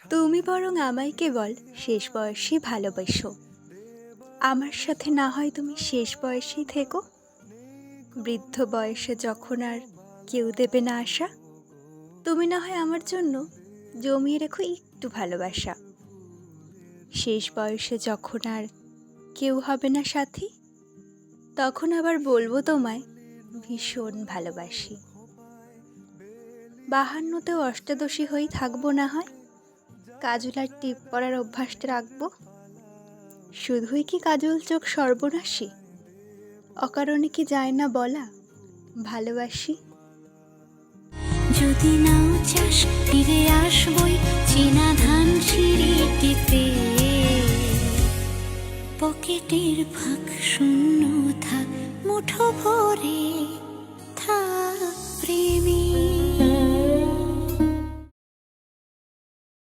তুমি বরং আমায় কেবল শেষ বয়সে ভালোবাসো। আমার সাথে না হয় তুমি শেষ বয়সেই থেকো। বৃদ্ধ বয়সে যখন আর কেউ দেবে না আশা, তুমি না হয় আমার জন্য জমিয়ে রেখো একটু ভালোবাসা। শেষ বয়সে যখন আর কেউ হবে না সাথী, তখন আবার বলবো তোমায় ভীষণ ভালোবাসি। 52তেও অষ্টাদশী হয়েই থাকবো না হয়, কাজল আর টিপ পরার অভ্যাসটা রাখবো। শুধুই কি কাজল চোখ সর্বনাশী, অকারণে কি যায় না বলা ভালোবাসি। যদি নাও চাস ফিরে আসবই চেনা ধান সিঁড়িটিতে, পকেটের ফাঁক শূন্য থাক মুঠো ভরে।